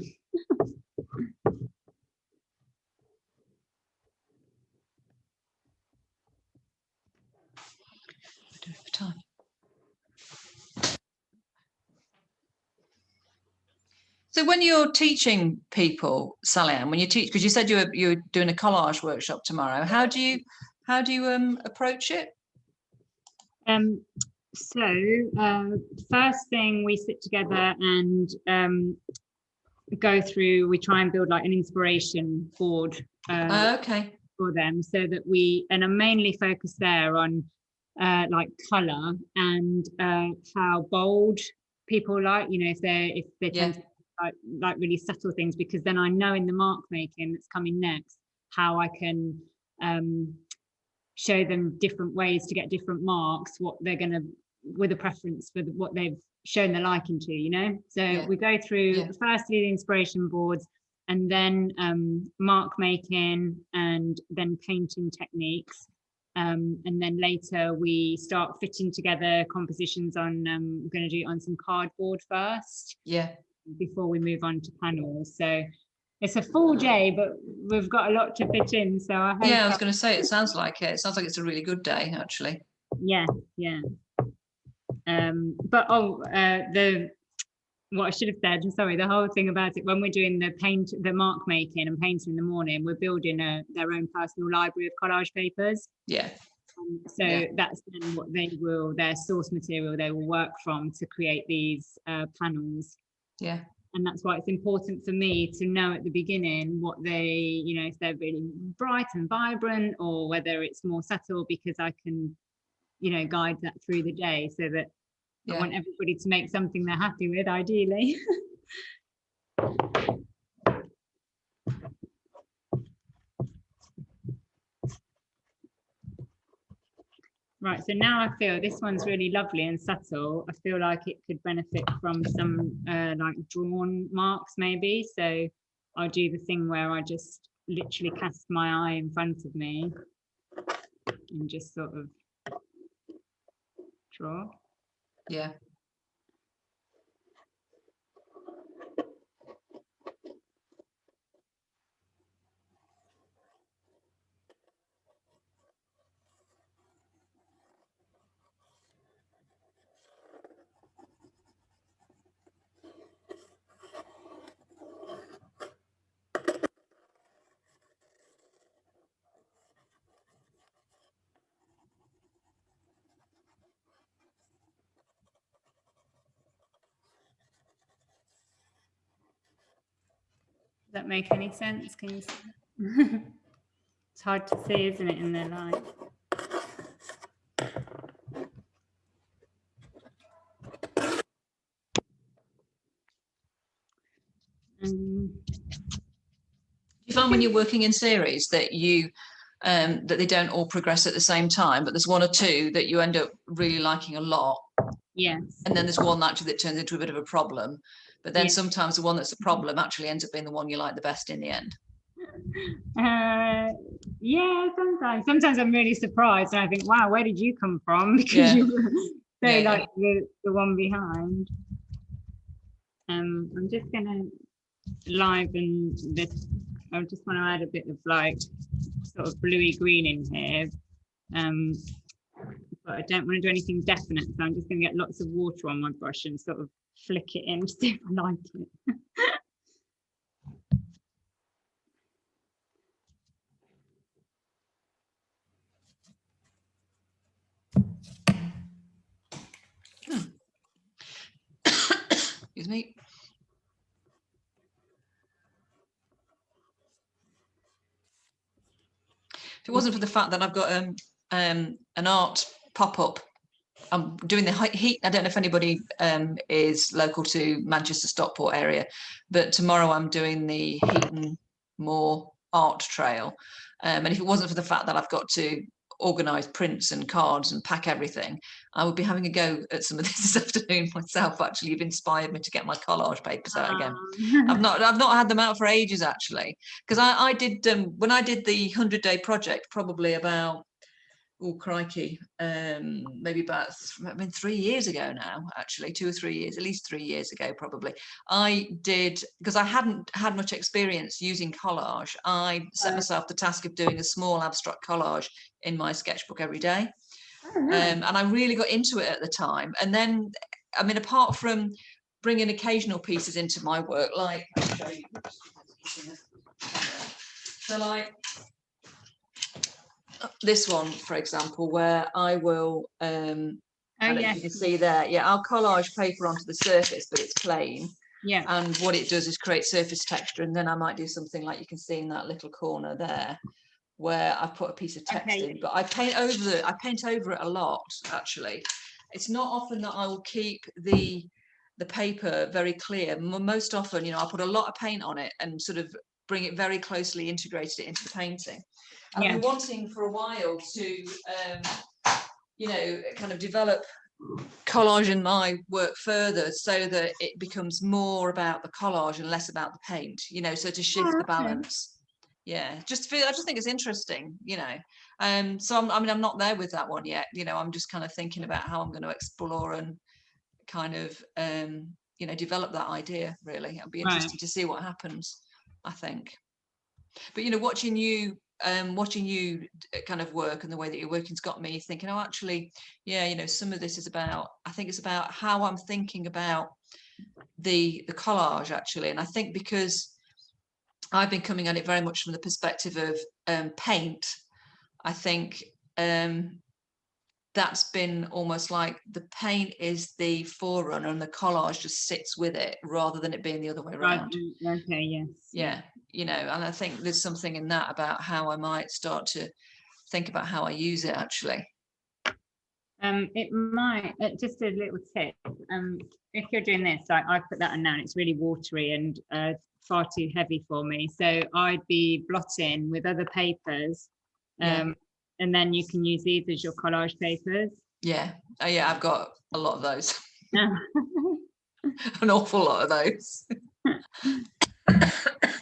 Speaker 1: Time. So when you're teaching people, Sally Ann, when you teach, because you said you were doing a collage workshop tomorrow, how do you approach it?
Speaker 2: First thing, we sit together and go through, we try and build like an inspiration board
Speaker 1: Okay.
Speaker 2: for them, so that and I'm mainly focused there on like color and how bold people like, you know, if they tend to like really subtle things, because then I know in the mark making that's coming next how I can show them different ways to get different marks, what they're going to, with a preference for what they've shown their liking to, you know. So we go through firstly the inspiration boards, and then mark making, and then painting techniques, and then later we start fitting together compositions on we're going to do it on some cardboard first, before we move on to panels. So it's a full day, but we've got a lot to fit in, so I hope
Speaker 1: I was going to say, it sounds like it's a really good day, actually.
Speaker 2: But what I should have said, sorry, the whole thing about it, when we're doing the mark making and painting in the morning, we're building their own personal library of collage papers. That's then what their source material they will work from to create these panels. And that's why it's important for me to know at the beginning what they, you know, if they're really bright and vibrant or whether it's more subtle, because I can, you know, guide that through the day, so that I want everybody to make something they're happy with, ideally. Right, so now I feel this one's really lovely and subtle. I feel like it could benefit from some like drawn marks maybe. So I'll do the thing where I just literally cast my eye in front of me and just sort of draw. Does that make any sense? Can you see? It's hard to see, isn't it, in their light?
Speaker 1: Do you find when you're working in series that that they don't all progress at the same time, but there's one or two that you end up really liking a lot?
Speaker 2: Yes.
Speaker 1: And then there's one actually that turns into a bit of a problem, but then sometimes the one that's a problem actually ends up being the one you like the best in the end.
Speaker 2: Yeah, sometimes I'm really surprised and I think, wow, where did you come from? Because you were so like the one behind. I'm just gonna liven this. I just want to add a bit of like sort of bluey green in here. But I don't want to do anything definite, so I'm just going to get lots of water on my brush and sort of flick it in to see if I like it.
Speaker 1: Excuse me. If it wasn't for the fact that I've got an art pop-up, I'm doing the heat. I don't know if anybody is local to Manchester Stockport area, but tomorrow I'm doing the Heaton Moor art trail. And if it wasn't for the fact that I've got to organise prints and cards and pack everything, I would be having a go at some of this afternoon myself. Actually, you've inspired me to get my collage papers out again. I've not had them out for ages, actually, because I did when I did the 100-day project, probably about, oh crikey, maybe about 3 years ago now, actually, 2 or 3 years, at least 3 years ago probably. I did, because I hadn't had much experience using collage, I set myself the task of doing a small abstract collage in my sketchbook every day. And I really got into it at the time. And then, I mean, apart from bringing occasional pieces into my work, like, I'll show you. So like this one, for example, where I will, I don't know if you can see there, yeah, I'll collage paper onto the surface, but it's plain.
Speaker 2: Yeah.
Speaker 1: And what it does is create surface texture. And then I might do something like you can see in that little corner there, where I've put a piece of text in, but I paint over it a lot, actually. It's not often that I will keep the paper very clear. Most often, you know, I'll put a lot of paint on it and sort of bring it very closely, integrated it into the painting. I've been wanting for a while to, you know, kind of develop collage in my work further so that it becomes more about the collage and less about the paint, you know, so to shift the balance. Yeah, I just think it's interesting, you know. So I'm not there with that one yet, you know. I'm just kind of thinking about how I'm going to explore and kind of, you know, develop that idea, really. I'll be interested to see what happens, I think. But, you know, watching you kind of work and the way that you're working's got me thinking, oh, actually, yeah, you know, some of this is about, I think it's about how I'm thinking about the collage, actually. And I think because I've been coming at it very much from the perspective of paint, I think that's been almost like the paint is the forerunner and the collage just sits with it rather than it being the other way around.
Speaker 2: Okay, yes.
Speaker 1: Yeah, you know, and I think there's something in that about how I might start to think about how I use it, actually.
Speaker 2: It might, just a little tip, if you're doing this, I put that on now and it's really watery and far too heavy for me, so I'd be blotting with other papers, and then you can use these as your collage papers. Yeah,
Speaker 1: yeah, I've got a lot of those. An awful lot of those.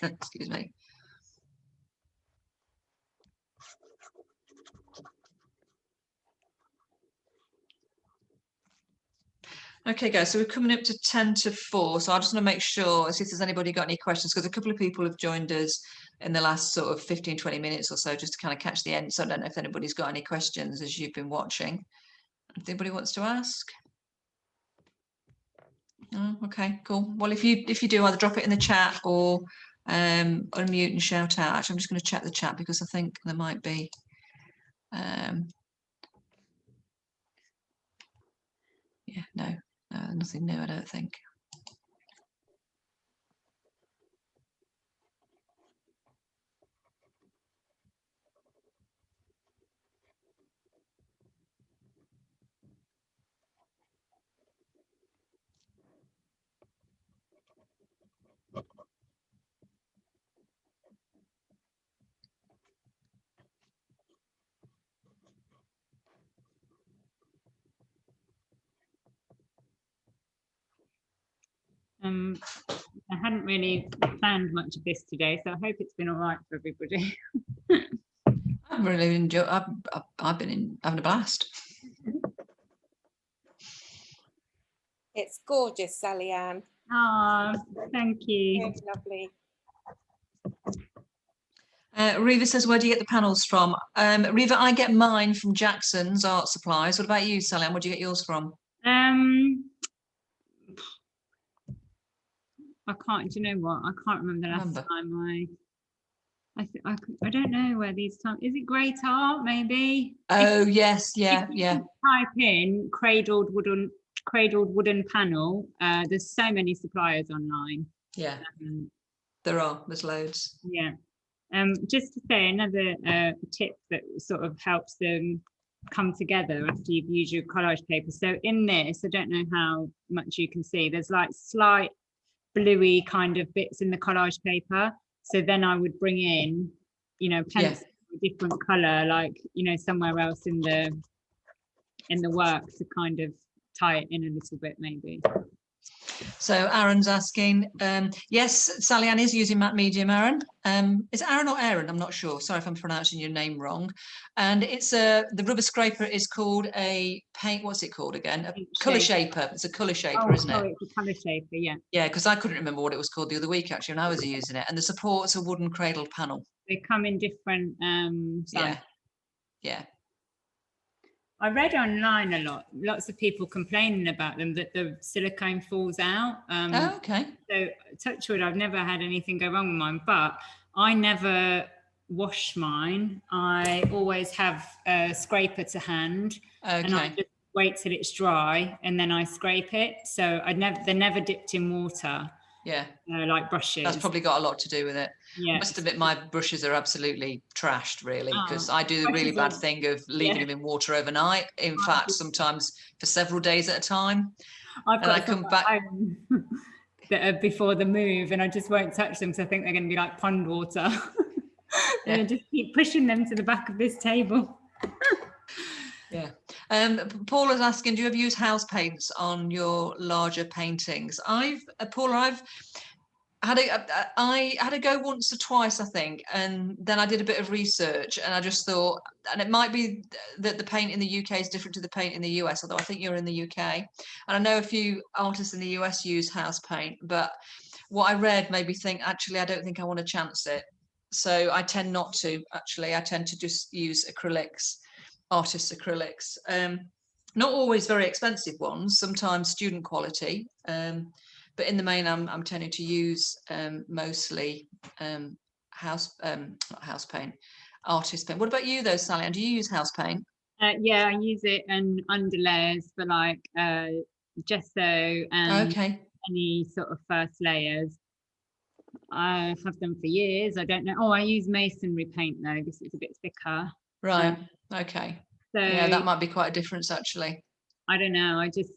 Speaker 1: Excuse me. Okay, guys, so we're coming up to 10 to 4. So I just want to make sure, see if there's anybody got any questions, because a couple of people have joined us in the last sort of 15, 20 minutes or so, just to kind of catch the end. So I don't know if anybody's got any questions as you've been watching. If anybody wants to ask. Oh, okay, cool. Well, if you do, either drop it in the chat or unmute and shout out. Actually, I'm just going to check the chat because I think there might be yeah, no, nothing new, I don't think.
Speaker 2: I hadn't really planned much of this today, so I hope it's been all right for everybody.
Speaker 1: I've really enjoyed. I've been having a blast.
Speaker 3: It's gorgeous, Sally Ann.
Speaker 2: Oh, thank you.
Speaker 3: Very lovely.
Speaker 1: Reva says, where do you get the panels from? Reva, I get mine from Jackson's Art Supplies. What about you, Sally? Where do you get yours from?
Speaker 2: I can't, do you know what? I can't remember the last time I don't know where these times. Is it Great Art, maybe?
Speaker 1: Oh, yes, yeah.
Speaker 2: Type in cradled wooden panel. There's so many suppliers online.
Speaker 1: Yeah, there's loads.
Speaker 2: Yeah. Just to say another tip that sort of helps them come together after you've used your collage paper. So in this, I don't know how much you can see, there's like slight bluey kind of bits in the collage paper. So then I would bring in, pencil a different color, like, somewhere else in the work to kind of tie it in a little bit, maybe.
Speaker 1: So Aaron's asking, yes, Sally Ann is using matte medium, Aaron. Is it Aaron or Aaron? I'm not sure. Sorry if I'm pronouncing your name wrong. And it's the rubber scraper is called a paint, what's it called again? A colour shaper. It's a colour shaper, isn't it?
Speaker 2: It's a colour shaper, yeah.
Speaker 1: Yeah, because I couldn't remember what it was called the other week, actually, when I was using it. And the support's a wooden cradled panel.
Speaker 2: They come in different sizes.
Speaker 1: Yeah.
Speaker 2: I read online lots of people complaining about them, that the silicone falls out.
Speaker 1: Okay.
Speaker 2: So touch wood, I've never had anything go wrong with mine, but I never wash mine. I always have a scraper to hand.
Speaker 1: Okay.
Speaker 2: And I just wait till it's dry and then I scrape it. So they're never dipped in water.
Speaker 1: Yeah.
Speaker 2: Like brushes.
Speaker 1: That's probably got a lot to do with it.
Speaker 2: Yeah.
Speaker 1: I must admit, my brushes are absolutely trashed, really, because I do the really bad thing of leaving them in water overnight. In fact, sometimes for several days at a time.
Speaker 2: I've got I come back that are before the move, and I just won't touch them because I think they're going to be like pond water. And I just keep pushing them to the back of this table.
Speaker 1: Yeah. Paula's asking, do you ever use house paints on your larger paintings? Paula, I had a go once or twice, I think, and then I did a bit of research, and I just thought, and it might be that the paint in the UK is different to the paint in the US, although I think you're in the UK, and I know a few artists in the US use house paint, but what I read made me think, actually, I don't think I want to chance it. So I tend not to, actually. I tend to just use acrylics, artists' acrylics. Not always very expensive ones, sometimes student quality. But in the main, I'm tending to use mostly house paint, artist paint. What about you, though, Sally? And do you use house paint?
Speaker 2: Yeah, I use it and underlayers for like gesso and any sort of first layers. I have them for years. I don't know. Oh, I use masonry paint though. This is a bit thicker.
Speaker 1: Right. Okay. So yeah, that might be quite a difference, actually.
Speaker 2: I don't know. I just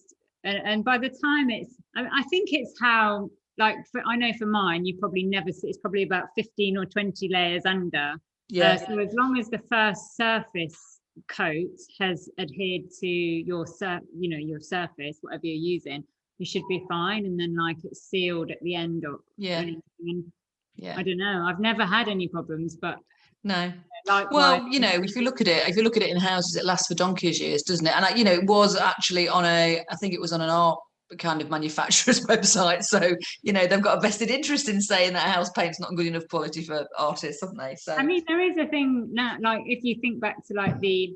Speaker 2: and by the time I think it's how, like, I know for mine, you probably never see, it's probably about 15 or 20 layers under. Yeah. So as long as the first surface coat has adhered to your surface, whatever you're using, you should be fine. And then like it's sealed at the end or anything. Yeah. I don't know. I've never had any problems, but
Speaker 1: no. Well, if you look at it in houses, it lasts for donkey's years, doesn't it? And it was actually I think it was on an art kind of manufacturer's website. So, they've got a vested interest in saying that house paint's not good enough quality for artists, haven't they? So I
Speaker 2: mean, there is a thing now, like if you think back to like the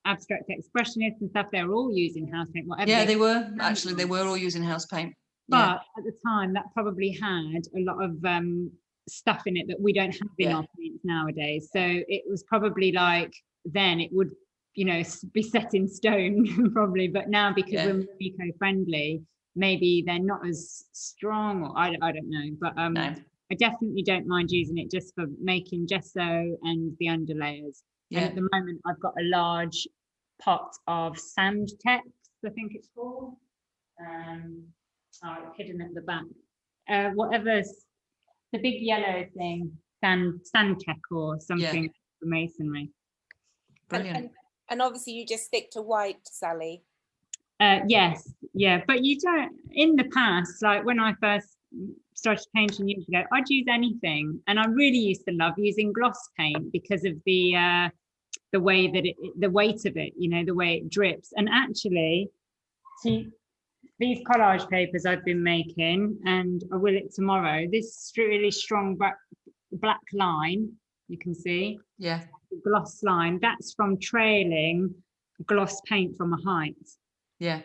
Speaker 2: abstract expressionists and stuff, they're all using house paint, whatever.
Speaker 1: Yeah, they were. Actually, they were all using house paint.
Speaker 2: But at the time, that probably had a lot of stuff in it that we don't have in our paints nowadays. So it was probably like then it would be set in stone probably, but now because we're more eco-friendly, maybe they're not as strong, or I don't know, but no. I definitely don't mind using it just for making gesso and the underlayers. And at the moment I've got a large pot of sand text, I think it's called. It's hidden at the back. Whatever's the big yellow thing, sand tech or something for masonry.
Speaker 1: Brilliant.
Speaker 3: And obviously you just stick to white, Sally.
Speaker 2: Yes, yeah, but you don't. In the past, like when I first started painting years ago, I'd use anything, and I really used to love using gloss paint because of the way that the weight of it, the way it drips. And actually, these collage papers I've been making, and I will it tomorrow. This really strong black line you can see.
Speaker 1: Yeah.
Speaker 2: The gloss line, that's from trailing gloss paint from a height.
Speaker 1: Yeah.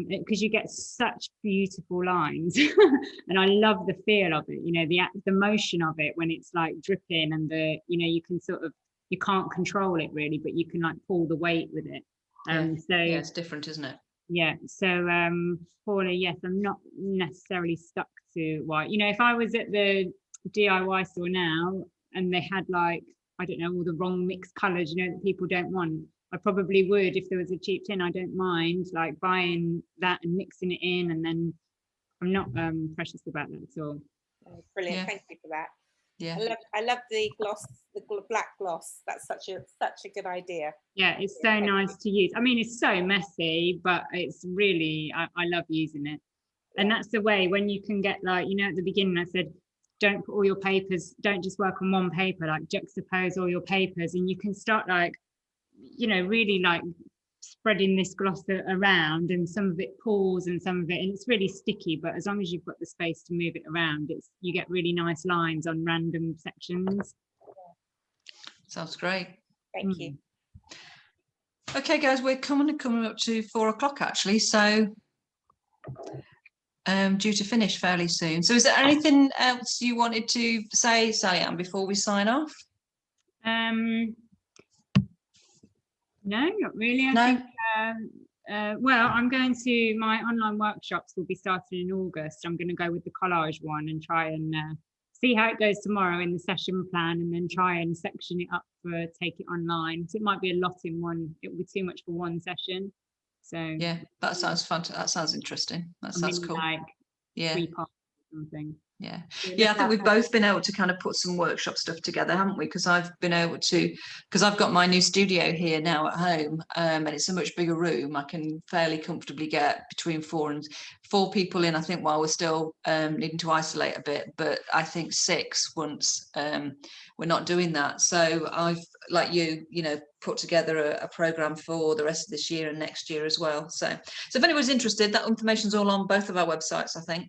Speaker 2: Because you get such beautiful lines and I love the feel of it, you know, the motion of it when it's like dripping, and the, you know, you can sort of, you can't control it really, but you can like pull the weight with it. So
Speaker 1: yeah, it's different, isn't it?
Speaker 2: Yeah, so Paula, yes, I'm not necessarily stuck to white. You know, if I was at the DIY store now and they had like, I don't know, all the wrong mixed colours, you know, that people don't want, I probably would. If there was a cheap tin, I don't mind like buying that and mixing it in, and then I'm not precious about that at all.
Speaker 3: Brilliant,
Speaker 1: Yeah.
Speaker 3: thank you for that.
Speaker 1: Yeah.
Speaker 3: I love the gloss, the black gloss. That's such a good idea.
Speaker 2: Yeah, it's so nice to use. I mean, it's so messy, but it's really, I love using it. And that's the way when you can get like, you know, at the beginning I said, don't put all your papers, don't just work on one paper, like juxtapose all your papers, and you can start like, you know, really like spreading this gloss around, and some of it pulls and some of it, and it's really sticky, but as long as you've got the space to move it around, you get really nice lines on random sections.
Speaker 1: Sounds great.
Speaker 3: Thank you.
Speaker 1: Okay, guys, we're coming up to 4 o'clock actually, so due to finish fairly soon. So is there anything else you wanted to say, Sally-Ann, before we sign off?
Speaker 2: No, not really. I think, well, I'm going to, my online workshops will be starting in August. I'm going to go with the collage one and try and see how it goes tomorrow in the session plan, and then try and section it up for take it online. So it might be a lot in one, it will be too much for one session. So
Speaker 1: yeah, that sounds fun. That sounds interesting. That sounds cool.
Speaker 2: Like
Speaker 1: yeah.
Speaker 2: 3 parts or something.
Speaker 1: Yeah, yeah, I think we've both been able to kind of put some workshop stuff together, haven't we? Because I've been able to, because I've got my new studio here now at home, and it's a much bigger room. I can fairly comfortably get between 4 people in, I think, while we're still needing to isolate a bit, but I think 6 once we're not doing that. So I've, like you know, put together a program for the rest of this year and next year as well. So if anyone's interested, that information's all on both of our websites, I think.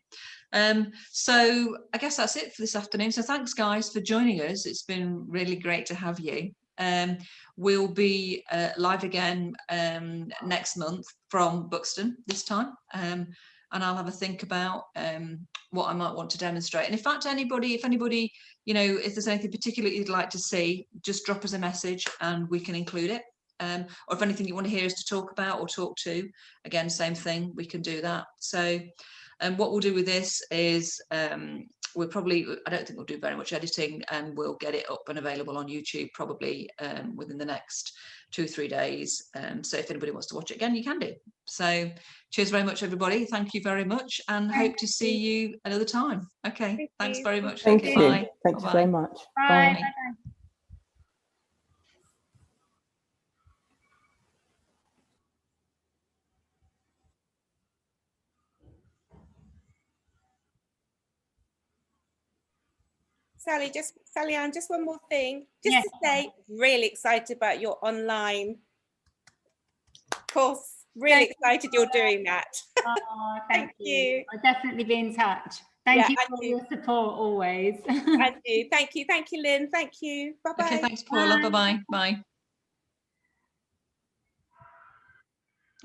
Speaker 1: So I guess that's it for this afternoon. So thanks, guys, for joining us. It's been really great to have you. We'll be live again next month from Buxton this time, and I'll have a think about what I might want to demonstrate. And in fact, if anybody, you know, if there's anything particular you'd like to see, just drop us a message and we can include it. Or if anything you want to hear us to talk about or talk to, again, same thing, we can do that. So and what we'll do with this is we'll probably, I don't think we'll do very much editing, and we'll get it up and available on YouTube probably within the next 2 or 3 days. So if anybody wants to watch it again, you can do. So cheers very much, everybody. Thank you very much, and hope to see you another time. Okay, thanks very much.
Speaker 4: Thank
Speaker 1: okay,
Speaker 4: you.
Speaker 1: bye.
Speaker 4: Thank you very much.
Speaker 2: Bye.
Speaker 4: Bye.
Speaker 2: Bye.
Speaker 3: Sally-Ann, just one more thing. Just
Speaker 2: Yes.
Speaker 3: to say, really excited about your online course. Really excited you're doing that.
Speaker 2: Oh, thank you.
Speaker 3: you.
Speaker 2: I'll definitely be in touch. Thank you for your support always.
Speaker 3: Thank you. Thank you. Thank you, Lynn. Thank you. Bye-bye.
Speaker 1: Okay, thanks, Paula. Bye-bye. Bye.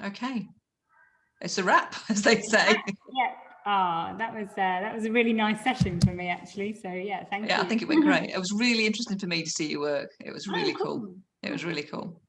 Speaker 1: Okay. It's a wrap, as they say.
Speaker 2: Yeah. Oh, that was a really nice session for me, actually. So yeah, thank you.
Speaker 1: Yeah, I think it went great. It was really interesting for me to see your work. It was really cool. It was really cool.